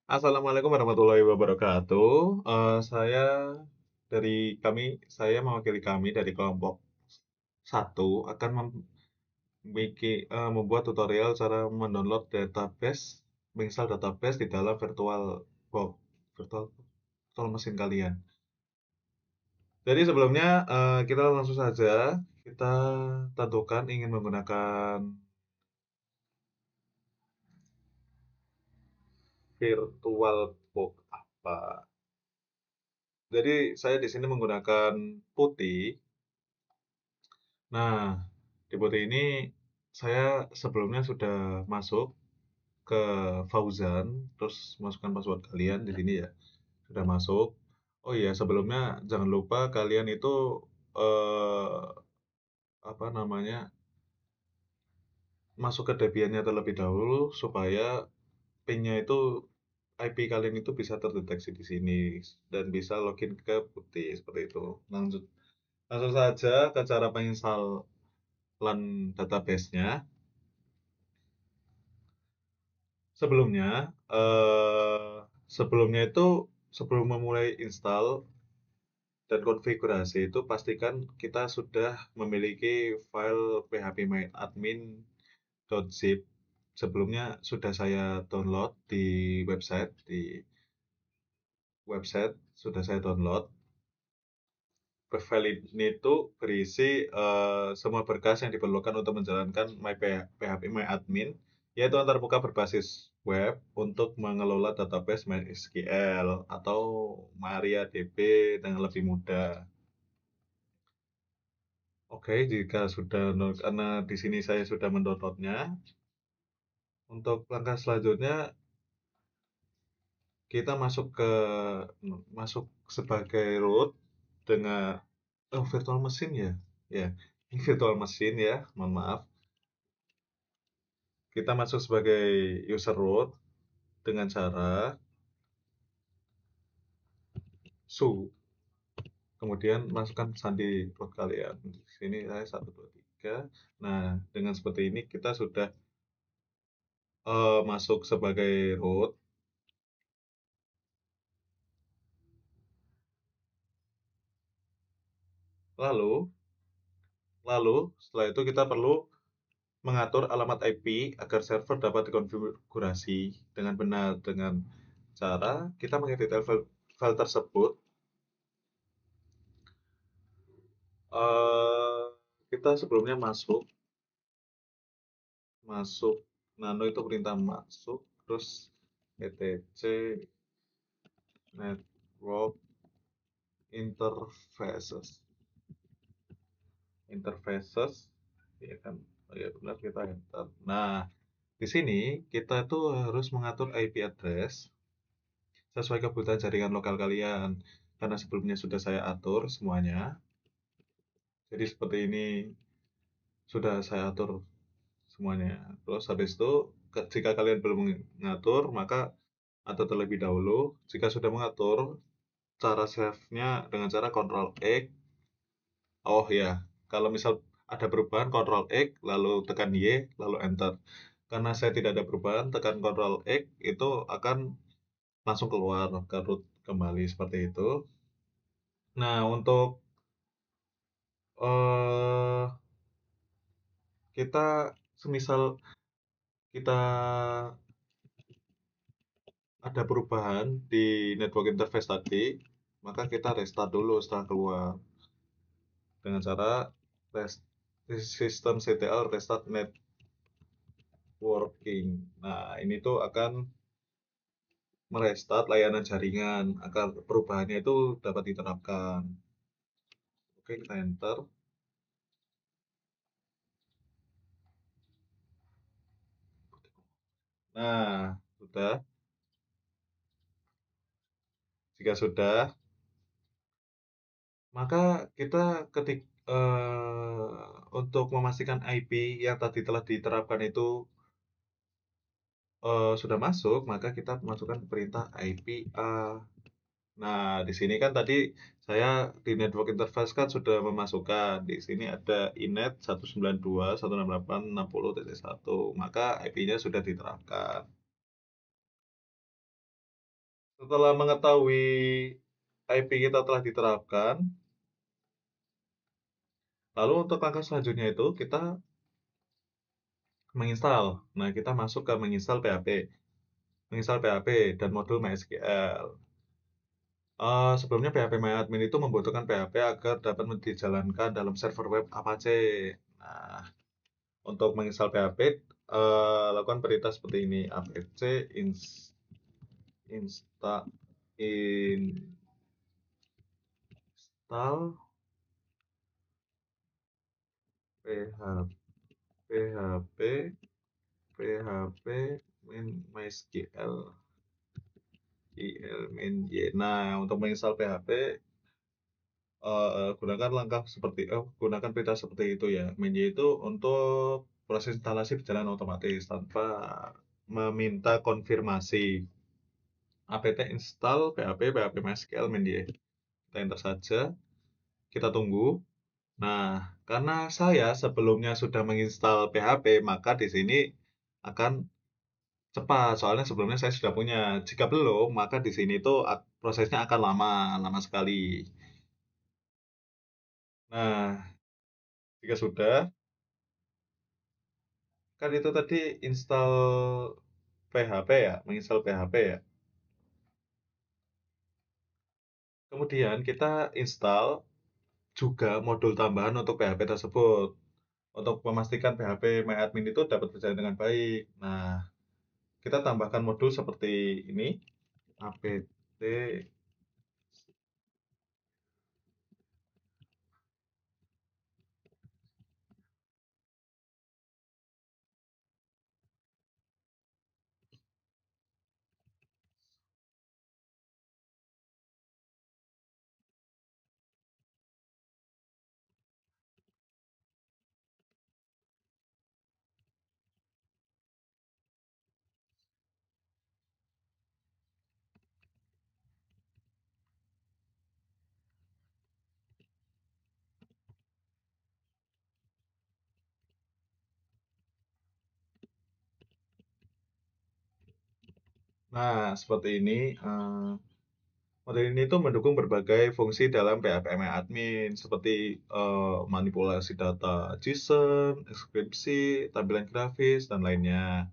Assalamualaikum warahmatullahi wabarakatuh. Saya mewakili kami dari kelompok satu akan membuat tutorial cara mendownload database, menginstal database di dalam box, virtual, virtual mesin kalian. Jadi sebelumnya kita langsung saja kita tentukan ingin menggunakan VirtualBox apa. Jadi saya di sini menggunakan putih. Nah, di putih ini saya sebelumnya sudah masuk ke Fauzan, terus masukkan password kalian di sini ya. Sudah masuk. Oh iya, sebelumnya jangan lupa kalian itu eh, apa namanya? Masuk ke Debian-nya terlebih dahulu supaya PIN-nya itu IP kalian itu bisa terdeteksi di sini dan bisa login ke putih seperti itu. Lanjut langsung saja ke cara penginstalan database-nya. Sebelumnya, sebelumnya itu sebelum memulai install dan konfigurasi itu pastikan kita sudah memiliki file phpMyAdmin.zip. Sebelumnya sudah saya download di website sudah saya download. File ini itu berisi semua berkas yang diperlukan untuk menjalankan PHP yaitu antarmuka berbasis web untuk mengelola database MySQL atau MariaDB dengan lebih mudah. Oke, jika sudah karena di sini saya sudah mendownloadnya, untuk langkah selanjutnya kita masuk sebagai root dengan virtual mesin ya, ya ini virtual mesin ya, mohon maaf. Kita masuk sebagai user root dengan cara su, kemudian masukkan sandi root kalian. Di sini saya 123. Nah, dengan seperti ini kita sudah masuk sebagai root. Lalu, setelah itu kita perlu mengatur alamat IP agar server dapat dikonfigurasi dengan benar dengan cara kita mengedit file tersebut. Eh, kita sebelumnya masuk nano itu perintah masuk, terus etc network interfaces ya kan. Oh ya benar, kita enter. Nah, di sini kita tuh harus mengatur IP address sesuai kebutuhan jaringan lokal kalian, karena sebelumnya sudah saya atur semuanya. Jadi seperti ini sudah saya atur semuanya. Terus habis itu jika kalian belum mengatur maka atur terlebih dahulu. Jika sudah mengatur, cara save-nya dengan cara Ctrl X. Oh ya, kalau misal ada perubahan Ctrl X, lalu tekan Y, lalu Enter. Karena saya tidak ada perubahan, tekan Ctrl X itu akan langsung keluar ke root kembali seperti itu. Nah, untuk eh kita semisal kita ada perubahan di network interface tadi, maka kita restart dulu setelah keluar dengan cara systemctl restart networking. Nah, ini tuh akan merestart layanan jaringan agar perubahannya itu dapat diterapkan. Oke, kita enter. Nah, sudah. Jika sudah, maka kita untuk memastikan IP yang tadi telah diterapkan itu sudah masuk, maka kita masukkan perintah IPA. Nah, di sini kan tadi saya di network interface kan sudah memasukkan. Di sini ada inet 192.168.60.1, maka IP-nya sudah diterapkan. Setelah mengetahui IP kita telah diterapkan, lalu untuk langkah selanjutnya itu kita menginstal. Nah, kita masuk ke menginstal PHP. Menginstal PHP dan modul MySQL. Sebelumnya PHP MyAdmin itu membutuhkan PHP agar dapat dijalankan dalam server web Apache. Nah, untuk menginstal PHP, lakukan perintah seperti ini: apt install php MySQL ilmin y. Nah, untuk menginstal PHP, gunakan langkah seperti gunakan perintah seperti itu ya. Min y itu untuk proses instalasi berjalan otomatis tanpa meminta konfirmasi. apt install php MySQL min y. Kita enter saja, kita tunggu. Nah, karena saya sebelumnya sudah menginstal PHP, maka di sini akan cepat. Soalnya sebelumnya saya sudah punya. Jika belum, maka di sini tuh prosesnya akan lama, lama sekali. Nah, jika sudah, kan itu tadi install PHP ya, menginstal PHP ya. Kemudian kita install juga modul tambahan untuk PHP tersebut untuk memastikan PHP MyAdmin itu dapat berjalan dengan baik. Nah, kita tambahkan modul seperti ini: apt. Nah, seperti ini. Model ini tuh mendukung berbagai fungsi dalam PHP-admin seperti manipulasi data JSON, ekskripsi, tampilan grafis, dan lainnya.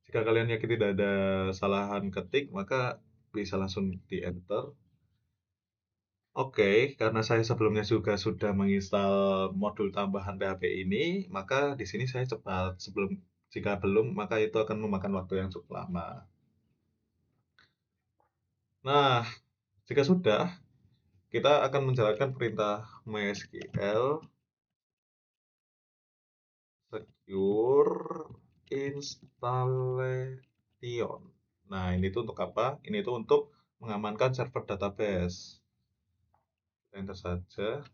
Jika kalian yakin tidak ada kesalahan ketik, maka bisa langsung di-enter. Oke, karena saya sebelumnya juga sudah menginstal modul tambahan PHP ini, maka di sini saya cepat. Jika belum, maka itu akan memakan waktu yang cukup lama. Nah, jika sudah, kita akan menjalankan perintah MySQL secure installation. Nah, ini tuh untuk apa? Ini tuh untuk mengamankan server database. Kita enter saja.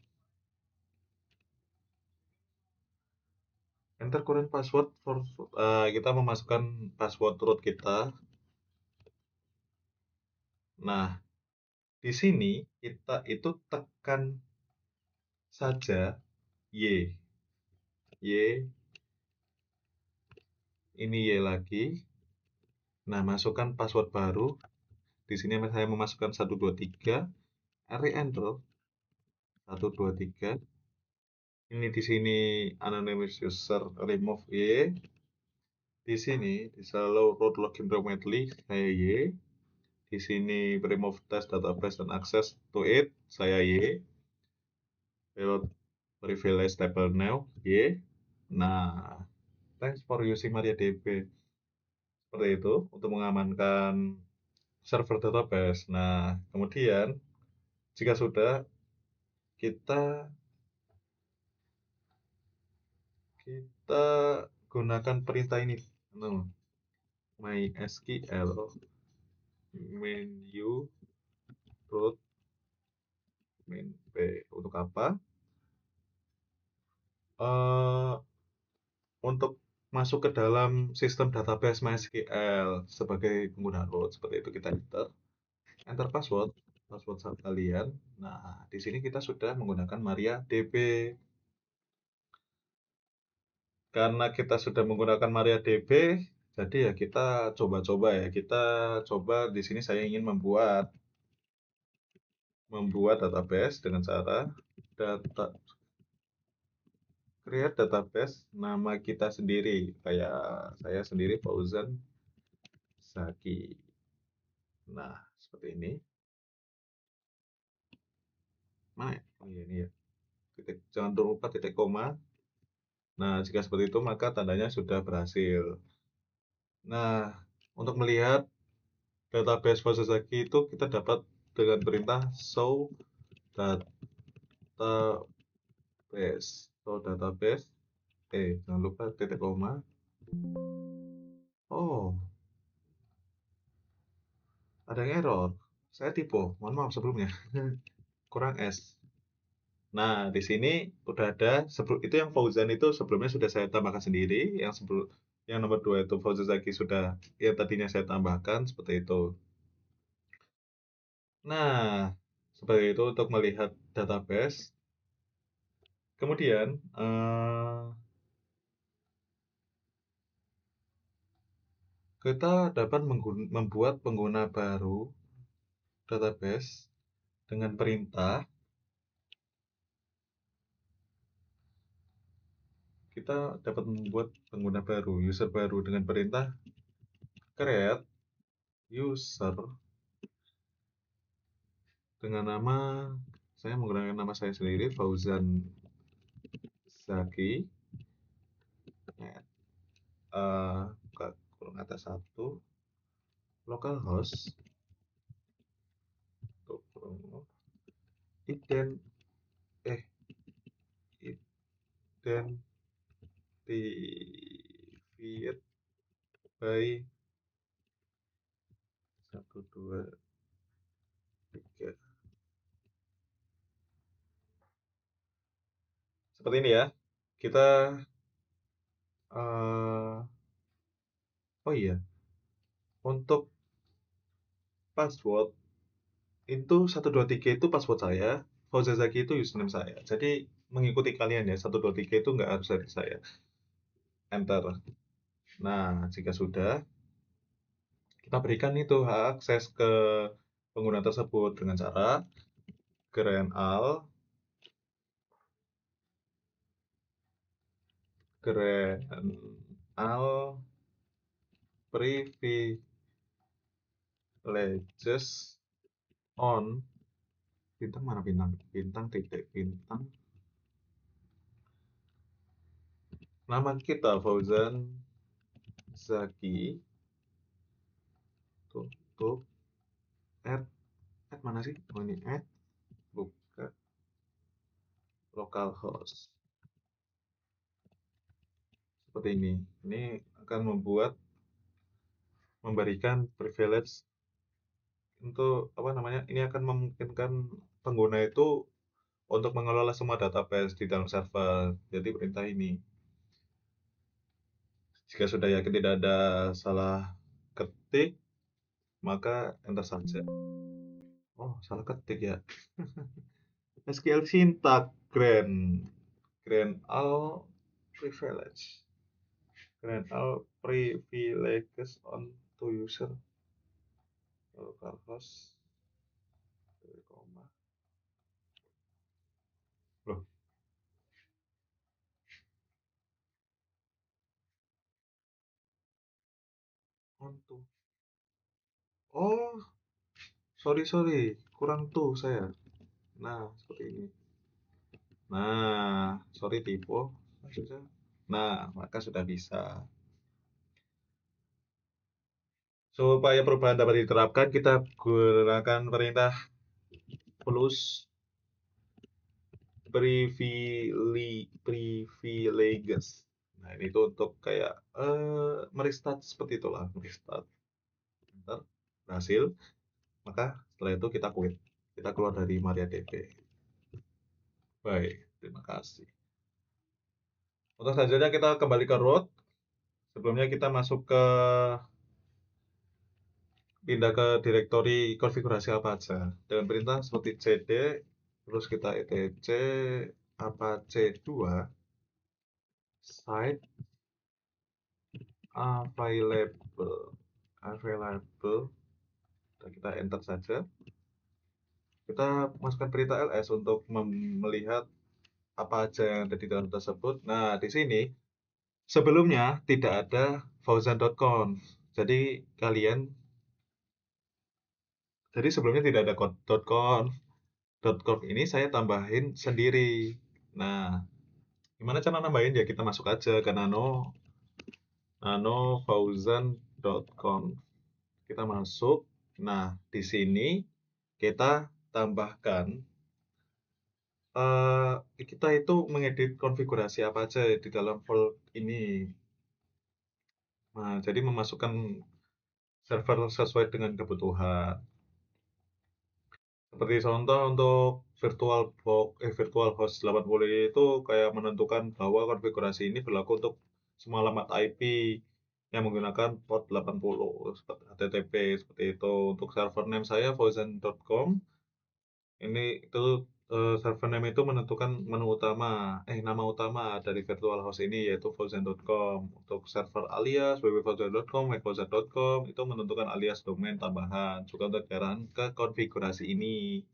Enter current password kita memasukkan password root kita. Nah, di sini kita itu tekan saja Y. Y, ini Y lagi. Nah, masukkan password baru. Di sini saya memasukkan 123, re-enter 123. Ini di sini anonymous user remove Y. Di sini di selalu root login remotely saya Y. Di sini remove test database dan access to it saya Y. Reload privilege table now Y. Nah, thanks for using MariaDB. Seperti itu untuk mengamankan server database. Nah, kemudian jika sudah, kita kita gunakan perintah ini. MySQL menu root min p. Untuk apa? Untuk masuk ke dalam sistem database MySQL sebagai pengguna root. Seperti itu kita enter password kalian. Nah, di sini kita sudah menggunakan MariaDB. Karena kita sudah menggunakan MariaDB, Jadi ya kita coba-coba ya. Kita coba di sini saya ingin membuat database dengan cara data create database nama kita sendiri. Kayak saya sendiri Fauzan Zaki. Nah, seperti ini. Mana ya? Oh iya ini ya. Jangan lupa titik koma. Nah, jika seperti itu maka tandanya sudah berhasil. Nah, untuk melihat database Fosasaki itu kita dapat dengan perintah show database. Show database. Jangan lupa titik koma. Oh, ada yang error. Saya tipe. Mohon maaf sebelumnya. Kurang S. Nah, di sini udah ada itu yang Fauzan itu sebelumnya sudah saya tambahkan sendiri, yang nomor 2 itu Fauzazaki sudah yang tadinya saya tambahkan seperti itu. Nah, seperti itu untuk melihat database. Kemudian kita dapat membuat pengguna baru database dengan perintah. Kita dapat membuat pengguna baru, user baru dengan perintah create user dengan nama, saya menggunakan nama saya sendiri Fauzan Zaki. Buka kurung atas 1 localhost untuk kurung ident eh identified by 1 2 3 seperti ini ya. Kita oh iya, untuk password itu 123 itu password saya, Fauzazaki itu username saya. Jadi mengikuti kalian ya, 123 itu nggak harus dari saya. Enter. Nah, jika sudah, kita berikan itu hak akses ke pengguna tersebut dengan cara Grenal privileges on bintang mana bintang bintang titik bintang nama kita Fauzan Zaki tutup add mana sih, oh ini add buka localhost seperti ini akan memberikan privilege untuk apa namanya, ini akan memungkinkan pengguna itu untuk mengelola semua database di dalam server. Jadi perintah ini, jika sudah yakin tidak ada salah ketik, maka enter saja. Oh, salah ketik ya. SQL syntax all privilege. All privileges on to user localhost. Loh, on to. Oh, sorry, kurang tuh saya. Nah, seperti ini. Nah, sorry tipe. Nah, maka sudah bisa. Supaya perubahan dapat diterapkan, kita gunakan perintah plus privileges. Nah, ini tuh untuk kayak merestart seperti itulah, merestart. Enter, berhasil. Maka setelah itu kita quit. Kita keluar dari MariaDB. Baik, terima kasih. Untuk selanjutnya kita kembali ke root. Sebelumnya kita masuk ke pindah ke direktori konfigurasi apa aja dengan perintah seperti cd terus kita etc apache 2 site available. Kita enter saja. Kita masukkan perintah ls untuk melihat apa aja yang ada di dalam tersebut. Nah, di sini sebelumnya tidak ada fauzan.conf. Jadi sebelumnya tidak ada .conf. .conf ini saya tambahin sendiri. Nah, gimana cara nambahin ya? Kita masuk aja ke nanofauzan.conf. Kita masuk. Nah, di sini kita tambahkan kita itu mengedit konfigurasi apa aja di dalam folder ini. Nah, jadi memasukkan server sesuai dengan kebutuhan. Seperti contoh untuk virtual host 80 itu kayak menentukan bahwa konfigurasi ini berlaku untuk semua alamat IP yang menggunakan port 80 seperti HTTP seperti itu. Untuk server name saya fauzan.com. Ini itu server name itu menentukan nama utama dari virtual host ini yaitu fauzan.com. Untuk server alias www.fauzan.com, webfauzan.com itu menentukan alias domain tambahan juga untuk ke konfigurasi ini.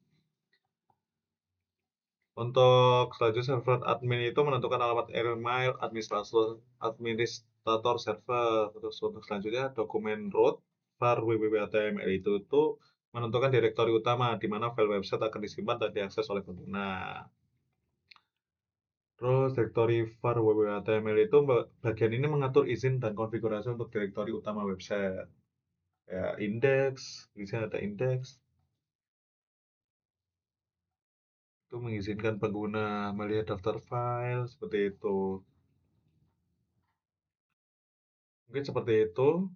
Untuk selanjutnya server admin itu menentukan alamat email administrator server. Terus untuk selanjutnya dokumen root var www.html itu menentukan direktori utama di mana file website akan disimpan dan diakses oleh pengguna. Terus direktori var www.html itu bagian ini mengatur izin dan konfigurasi untuk direktori utama website. Ya, indeks, di sini ada indeks. Itu mengizinkan pengguna melihat daftar file seperti itu. Mungkin seperti itu.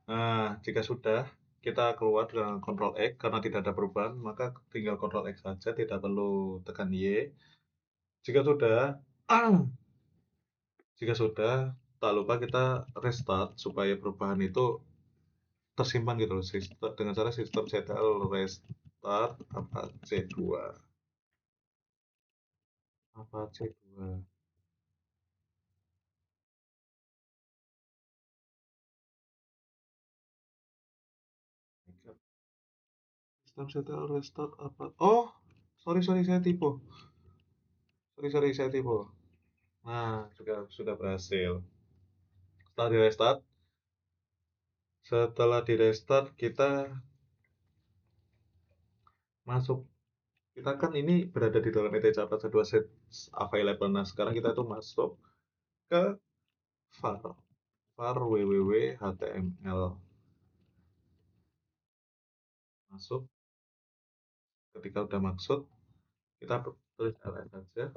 Nah, jika sudah, kita keluar dengan Ctrl X karena tidak ada perubahan, maka tinggal Ctrl X saja, tidak perlu tekan Y. Jika sudah, jika sudah, tak lupa kita restart supaya perubahan itu tersimpan gitu loh. Dengan cara sistem ctl restart C2. Apa C2? Sistem ctl restart apa? Oh, sorry saya tipu. Sorry saya tipu. Nah, sudah berhasil. Setelah di restart kita masuk, kita kan ini berada di dalam ETC Apache 2 set available. Nah, sekarang kita tuh masuk ke var www.html. Masuk, ketika udah maksud kita tulis ls saja.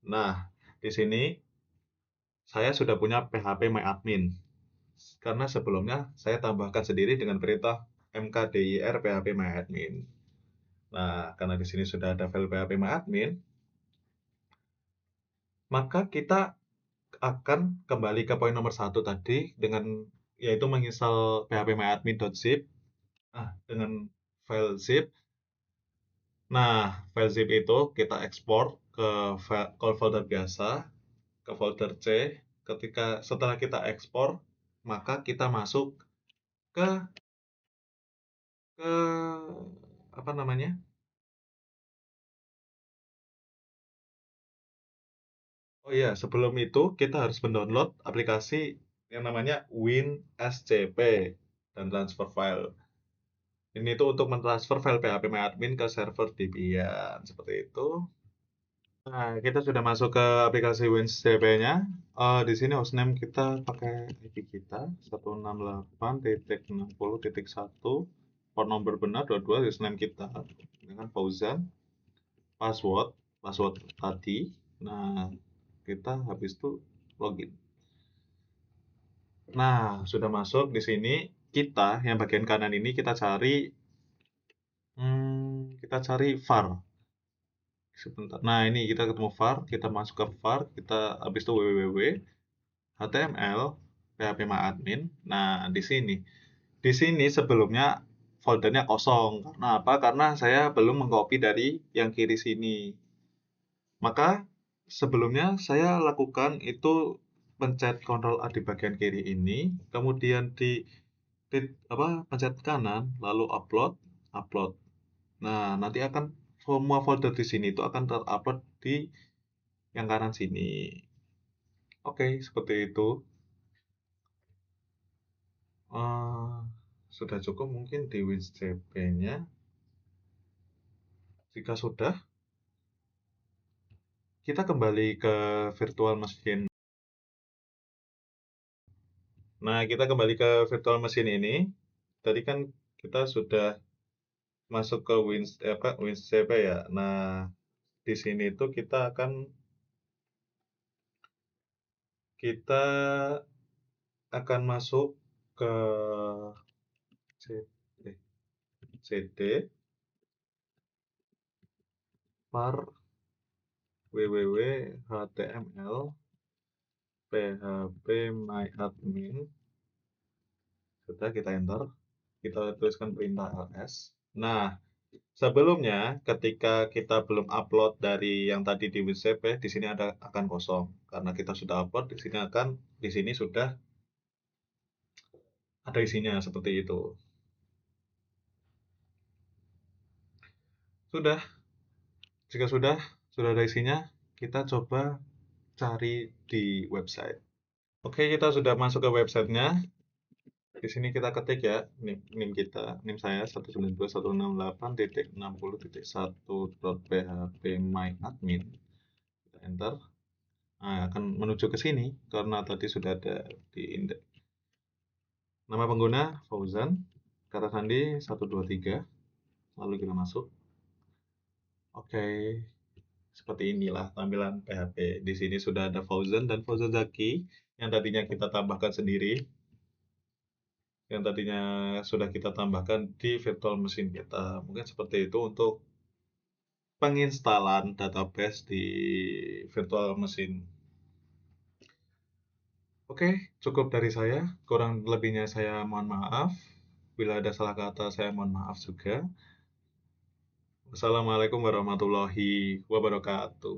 Nah, di sini saya sudah punya php myadmin karena sebelumnya saya tambahkan sendiri dengan perintah mkdir php myadmin. Nah, karena di sini sudah ada file php myadmin, maka kita akan kembali ke poin nomor 1 tadi dengan yaitu menginstal phpMyAdmin.zip dengan file zip. Nah, file zip itu kita ekspor ke folder biasa, ke folder C. Setelah kita ekspor, maka kita masuk ke ke apa namanya? Oh iya, sebelum itu kita harus mendownload aplikasi yang namanya WinSCP dan transfer file. Ini tuh untuk mentransfer file phpMyAdmin ke server Debian seperti itu. Nah, kita sudah masuk ke aplikasi WinSCP-nya. Di sini hostname kita pakai IP kita 168.60.1. Port number benar 22, username kita dengan Fauzan. Password tadi. Nah, kita habis itu login. Nah, sudah masuk di sini. Kita yang bagian kanan ini kita cari var. Sebentar. Nah, ini kita ketemu var, kita masuk ke var, kita habis itu www html phpMyAdmin. Nah, di sini sebelumnya foldernya kosong. Karena apa? Karena saya belum mengcopy dari yang kiri sini. Maka sebelumnya saya lakukan itu pencet Ctrl A di bagian kiri ini, kemudian pencet kanan, lalu upload, upload. Nah, nanti akan semua folder di sini itu akan terupload di yang kanan sini. Oke, seperti itu. Sudah cukup mungkin di WinCP-nya. Jika sudah, kita kembali ke virtual machine. Nah, kita kembali ke virtual machine ini. Tadi kan kita sudah masuk ke WinCP ya. Nah, di sini itu kita akan masuk ke cd var www.html phpMyAdmin. Sudah, kita enter. Kita tuliskan perintah ls. Nah, sebelumnya ketika kita belum upload dari yang tadi di WinCP, di sini akan kosong karena kita sudah upload. Di sini sudah ada isinya seperti itu. Sudah, jika sudah ada isinya, kita coba cari di website. Oke, kita sudah masuk ke websitenya. Di sini kita ketik ya, NIM saya 192.168.60.1.phpMyAdmin. Kita enter. Nah, akan menuju ke sini karena tadi sudah ada di indeks. Nama pengguna Fauzan, kata sandi 123. Lalu kita masuk. Oke, seperti inilah tampilan PHP. Di sini sudah ada Fauzan dan Fauzan Zaki yang tadinya kita tambahkan sendiri. Yang tadinya sudah kita tambahkan di virtual machine kita. Mungkin seperti itu untuk penginstalan database di virtual machine. Oke, cukup dari saya. Kurang lebihnya saya mohon maaf. Bila ada salah kata, saya mohon maaf juga. Wassalamualaikum warahmatullahi wabarakatuh.